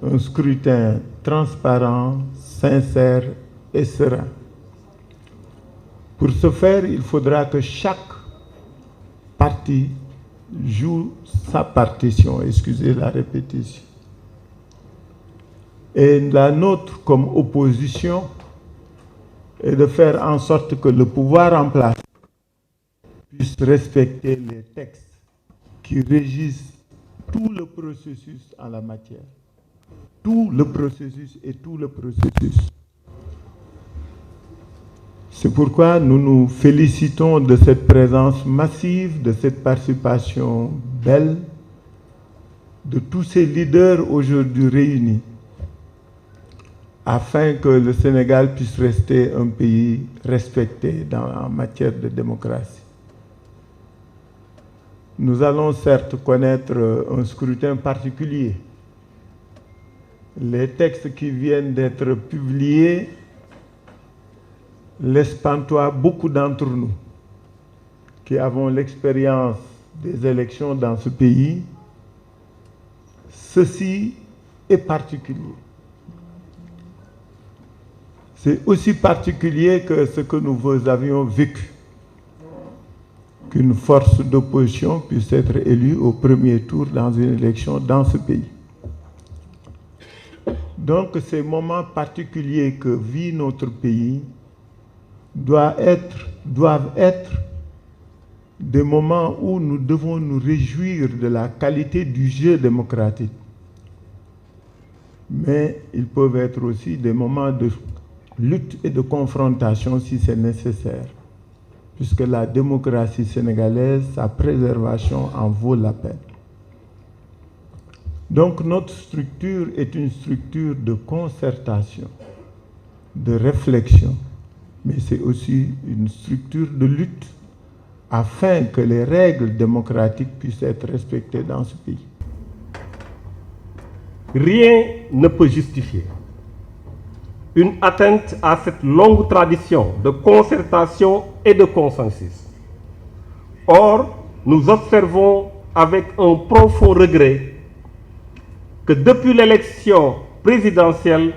un scrutin transparent, sincère et serein. Pour ce faire, il faudra que chaque parti joue sa partition, excusez la répétition. Et la nôtre, comme opposition, est de faire en sorte que le pouvoir en place puisse respecter les textes qui régissent tout le processus en la matière. Tout le processus et tout le processus. C'est pourquoi nous nous félicitons de cette présence massive, de cette participation belle, de tous ces leaders aujourd'hui réunis, afin que le Sénégal puisse rester un pays respecté en matière de démocratie. Nous allons certes connaître un scrutin particulier. Les textes qui viennent d'être publiés laissent pantois beaucoup d'entre nous qui avons l'expérience des élections dans ce pays. Ceci est particulier. C'est aussi particulier que ce que nous avions vécu, qu'une force d'opposition puisse être élue au premier tour dans une élection dans ce pays. Donc ces moments particuliers que vit notre pays doivent être des moments où nous devons nous réjouir de la qualité du jeu démocratique. Mais ils peuvent être aussi des moments de lutte et de confrontation si c'est nécessaire, puisque la démocratie sénégalaise, sa préservation en vaut la peine. Donc notre structure est une structure de concertation, de réflexion, mais c'est aussi une structure de lutte afin que les règles démocratiques puissent être respectées dans ce pays. Rien ne peut justifier une atteinte à cette longue tradition de concertation et de consensus. Or, nous observons avec un profond regret que depuis l'élection présidentielle,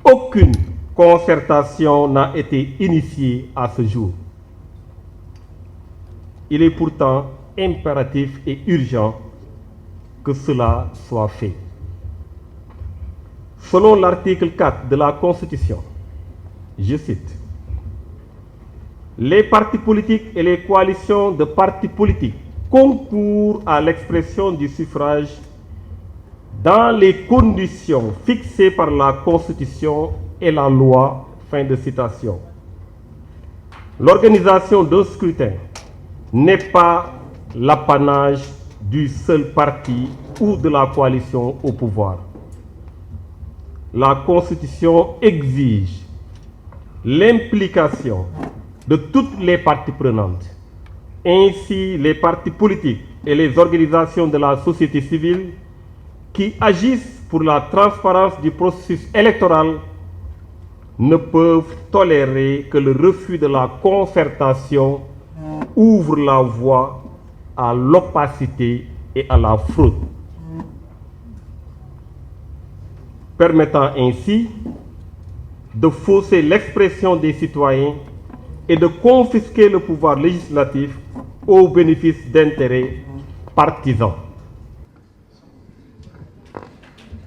aucune concertation n'a été initiée à ce jour. Il est pourtant impératif et urgent que cela soit fait. Selon l'article 4 de la Constitution, je cite, « Les partis politiques et les coalitions de partis politiques concourent à l'expression du suffrage dans les conditions fixées par la Constitution et la loi. » Fin de citation. L'organisation d'un scrutin n'est pas l'apanage du seul parti ou de la coalition au pouvoir. La Constitution exige l'implication de toutes les parties prenantes. Ainsi, les partis politiques et les organisations de la société civile qui agissent pour la transparence du processus électoral ne peuvent tolérer que le refus de la concertation ouvre la voie à l'opacité et à la fraude, permettant ainsi de fausser l'expression des citoyens et de confisquer le pouvoir législatif au bénéfice d'intérêts partisans.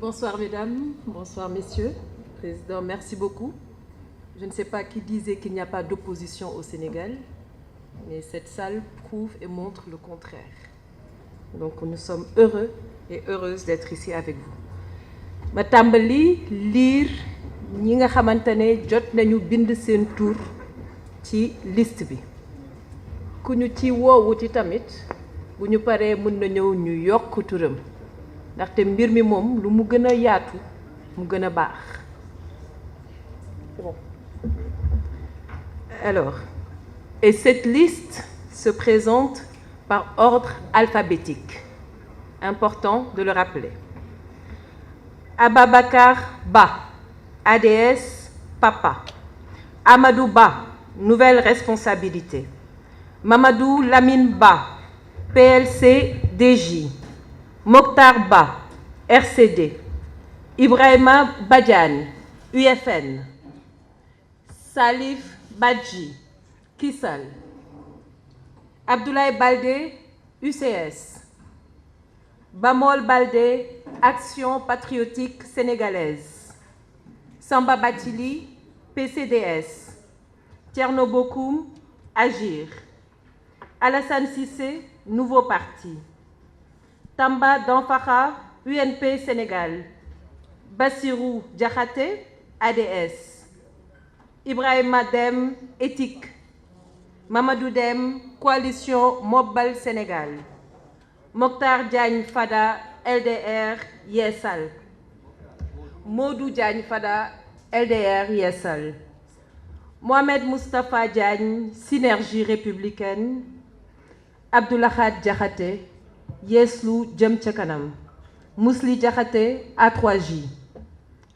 Bonsoir mesdames, bonsoir messieurs. Président, merci beaucoup. Je ne sais pas qui disait qu'il n'y a pas d'opposition au Sénégal, mais cette salle prouve et montre le contraire. Donc nous sommes heureux et heureuses d'être ici avec vous. Ma tàmbali liir ñi nga xamante ne jot nañu bind seen tur ci liste bi ku ñu ci woowuti tamit bu ñu paree mën na ñëw ñu yokk turam ndaxte mbir mi moom lu mu gën a yaatu mu gën a baax. Alors, et cette liste se présente par ordre alphabétique. Important de le rappeler. Ababakar Ba, ADS, Papa. Amadou Ba, nouvelle responsabilité. Mamadou Lamine Ba, PLC, DJ. Mokhtar Ba, RCD. Ibrahima Badiane, UFN. Salif Badji, Kissal. Abdoulaye Baldé, UCS. Bamol Baldé, Action patriotique sénégalaise. Samba Batili, PCDS. Thierno Bokoum, Agir. Alassane Cissé, Nouveau Parti. Tamba Danfara, UNP Sénégal. Bassirou Diakhaté, ADS. Ibrahima Dem, Éthique. Mamadou Dem, Coalition Mobile Sénégal. Mokhtar Diagne Fada, LDR Yessal. Modou Diagne Fada, LDR Yessal. Mohamed Moustapha Diagne, Synergie républicaine. Abdoulahad Diakhaté, Yeslou Jëm ca Kanam. Mousli Diakhaté, A3J.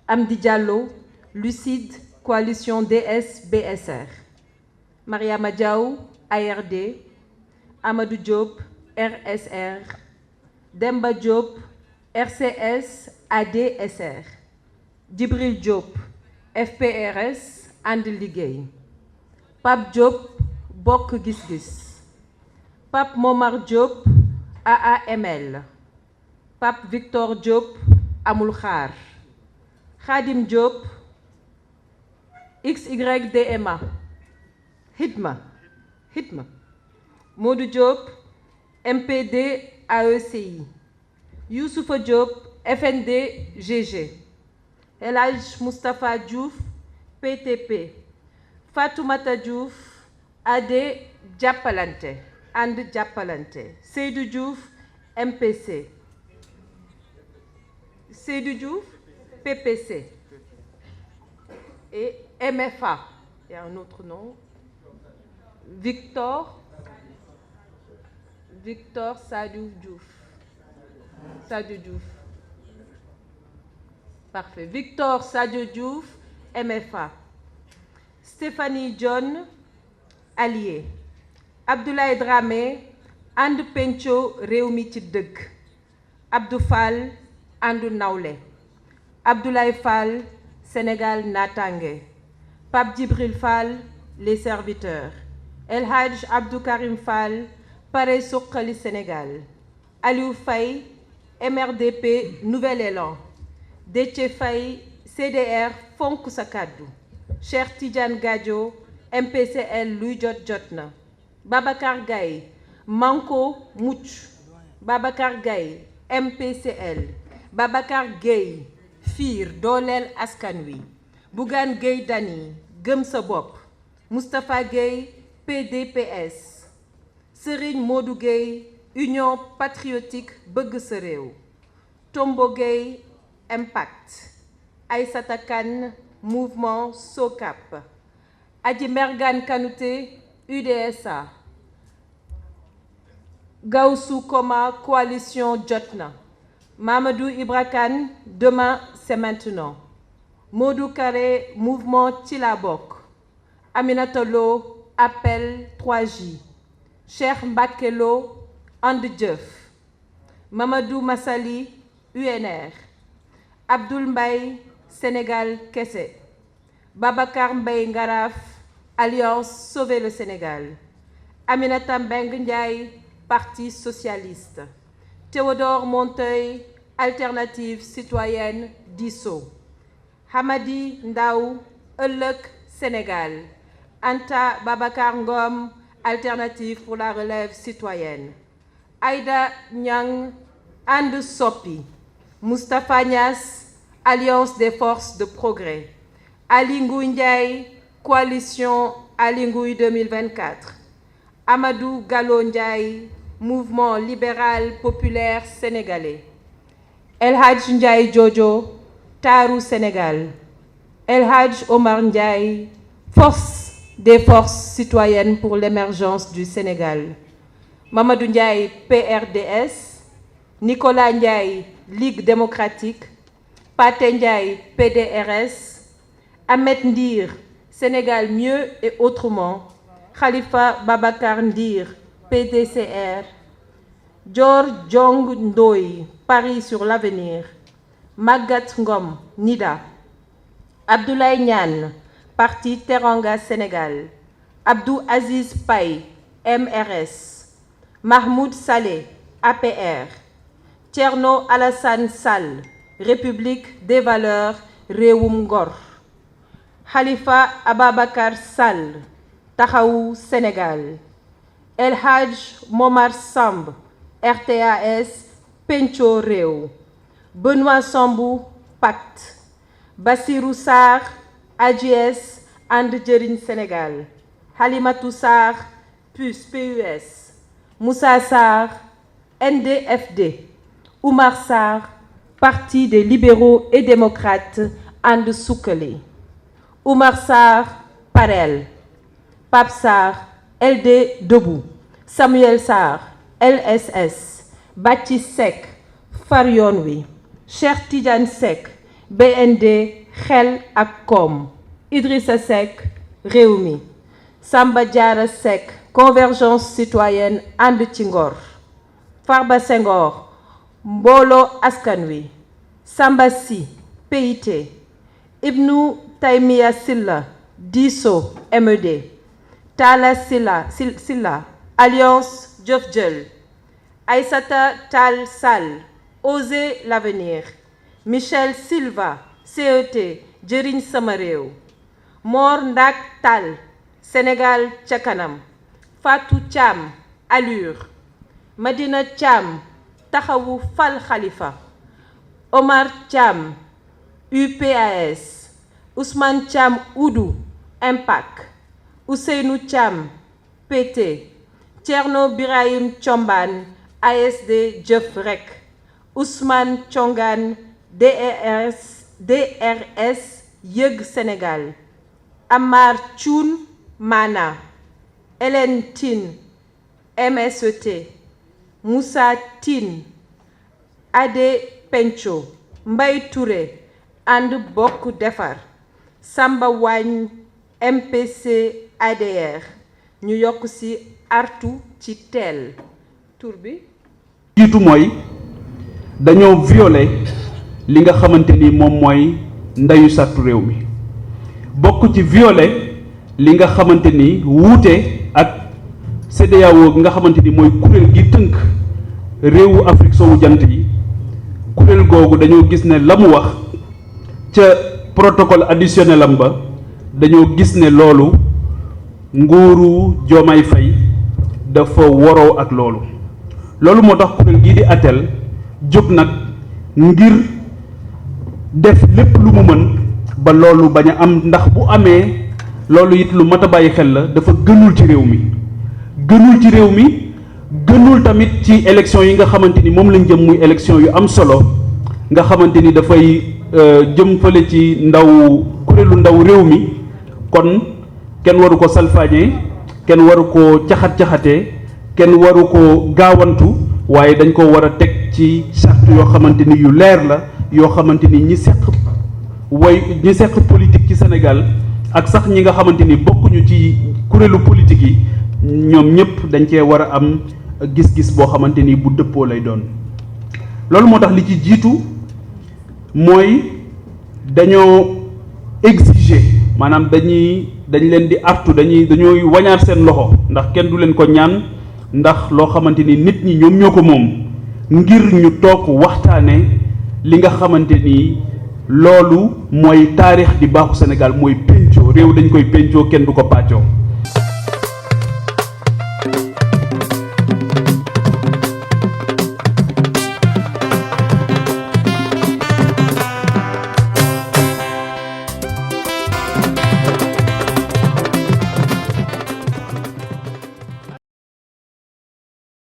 Amdi Diallo, Lucide, Coalition DS-BSR. Mariama Diaw, ARD. Amadou Diop, RSR. Demba Diop, RCS, ADSR. Djibril Diop, FPRS, And Liggéey. Pape Diop, Bokk Gis Gis. Pape Momar Diop, AAML. Pape Victor Diop, Amul Xaar. Khadim Diop, XYDMA. Hitma. Modou Diop, MPD AECI. Youssoufa Diop, FND GG. El Hadj Moustapha Diouf, PTP. Fatoumata Diouf, AD Jàppalante. And Jàppalante. Seydou Diouf, MPC. Seydou Diouf, PPC. Et MFA. Il y a un autre nom. Victor Sadio Diouf. Parfait. Victor Sadio Diouf, MFA. Stéphanie John, Allié. Abdoulaye Dramé, And Penco Réwmi ci Dëgg. Abdou Fall, Andu Nawle. Abdoulaye Fall, Sénégal Natangué. Pape Djibril Fall, Les Serviteurs. El Hadj Abdou Karim Fall, Pare Suqali Sénégal. Aliou Faye, MRDP Nouvel Élan. Déthié Faye, CDR Fonk Sa Kàddu. Cheikh Tidiane Gadio, MPCL Luy Jot Na. Babacar Gaye, Manko Mucc. Babacar Gaye, MPCL. Babacar Gueye, FIR Dooleel Askan Wi. Bougane Gueye Dany, Gëm Sa Bopp. Moustapha Gueye, PDPS. Serigne Modou Gueye, Union Patriotique Bëgg Sa Réew. Tombo Gueye, Impact. Aïssata Kane, Mouvement SOCAP. Adji Mergane Kanouté, UDSA. Gawsou Koma, Coalition Jotna. Mamadou Ibra Kane, Demain c'est maintenant. Modou Karé, Mouvement Tchilabok. Aminata Lo, Appel 3J. Cheikh Mbacké Lo, And Jëf. Mamadou Massali, UNR. Abdoul Mbaye, Sénégal Kessé. Babacar Mbaye Ngaraf, Alliance Sauver le Sénégal. Aminata Mbengue Ndiaye, Parti socialiste. Théodore Monteuil, Alternative citoyenne, DISSO. Hamadi Ndaw, Ëllëg Sénégal. Anta Babacar Ngom, Alternative pour la relève citoyenne. Aïda Niang, And Soppi. Moustapha Niass, Alliance des forces de progrès. Ali Ngouille Ndiaye, Coalition Ali Ngouille 2024. Amadou Gallo Ndiaye, Mouvement libéral populaire sénégalais. El Hadj Ndiaye Jojo, Taarou Sénégal. El Hadj Omar Ndiaye, Force des forces citoyennes pour l'émergence du Sénégal. Mamadou Ndiaye, PRDS. Nicolas Ndiaye, Ligue démocratique. Pathé Ndiaye, PDRS. Ahmed Ndir, Sénégal mieux et autrement. Khalifa Babacar Ndir, PDCR. Dior Jong Ndoye, Paris sur l'avenir. Magat Ngom, NIDA. Abdoulaye Niane, Parti Teranga Sénégal. Abdou Aziz Paye, MRS. Mahmoud Saleh, APR. Thierno Alassane Sall, République des Valeurs, Réewum Ngor. Khalifa Ababakar Sall, Taxawu Sénégal. El Hadj Momar Samb, RTAS, Penco Réew. Benoît Sambou, Pacte. Bassirou Sarr, AJS, And Jëriñ Sénégal. Halimatou Sarr, PUS. Moussa Sarr, NDFD. Oumar Sarr, Parti des libéraux et démocrates, And Sukkali. Oumar Sarr, PAREL. Pape Sarr, LD Debout. Samuel Sarr, LSS. Baptiste Seck, Far Yoon Wi. Cheikh Tidiane Seck, BND Xel ak Kom. Idrissa Seck, Rewmi. Samba Diarra Seck, Convergence citoyenne And ci Ngor. Farba Senghor, Mbolo Askan Wi. Samba Sy, PIT. Ibnou Taymia Silla, Disso, MED. Talla Silla, Alliance Jëf Jël. Aïssata Tall Sall, Oser l'avenir. Michel Silva, CET, Jëriñ Sama Réew. Mor Ndak Tall, Sénégal ca kanam. Fatou Thiam, Allure. Madina Thiam, Taxawu Fal Khalifa. Omar Thiam, UPAS. Ousmane Thiam Oudou, Impact. Ousseynou Thiam, PT. Thierno Birahim Thiombane, ASD Jëf Rek. Ousmane Thiongan, DRS Yëg Sénégal. Amar Thioune, Mana. Hélène Tine, MSET. Moussa Tine, Adé Penco. Mbaye Touré, And Bokk Defar. Samba Wagne, MPC ADR. ñu yokk ci artu ci teel tur bi. jiitu mooy dañoo violer li nga xamante ni moom mooy ndeyu sartu réew mi bokk ci violer li nga xamante ni wuute ak CEDEAO gi nga xamante ni mooy kuréel gi tënk réewu Afrique sowu jant yi kuréel googu dañoo gis ne la mu wax ca protocole additionnel am ba dañoo gis ne loolu nguuru Diomaye Faye dafa woroo ak loolu moo tax kuréel gii di ATTEL jóg nag ngir def lépp lu mu mën ba loolu bañ a am ndax bu amee loolu it lu mat a bàyyi xel la dafa gënul ci réew mi gënul tamit ci élection yi nga xamante ni moom lañ jëm muy élection yu am solo nga xamante ni dafay jëm fële ci kuréelu ndaw réew mi kon kenn waru ko salfaañee kenn waru ko caxat-caxatee kenn waru ko gaawantu waaye dañ ko war a teg ci charte yoo xamante ni yu leer la yoo xamante ni ñi seq politique ci Sénégal ak sax ñi nga xamante ni bokkuñu ci kuréelu politique yi ñoom ñëpp dañ cee war a am gis-gis boo xamante ni bu dëppoo lay doon loolu moo tax li ci jiitu mooy dañoo exiger maanaam dañ leen di artu dañooy wañaar seen loxo ndax kenn du leen ko ñaan ndax loo xamante ni nit ñi ñoom ñoo ko moom ngir ñu toog waxtaane li nga xamante ni loolu mooy taarix di baaxu Sénégal mooy pencoo réew dañ koy pencoo kenn du ko pàccoo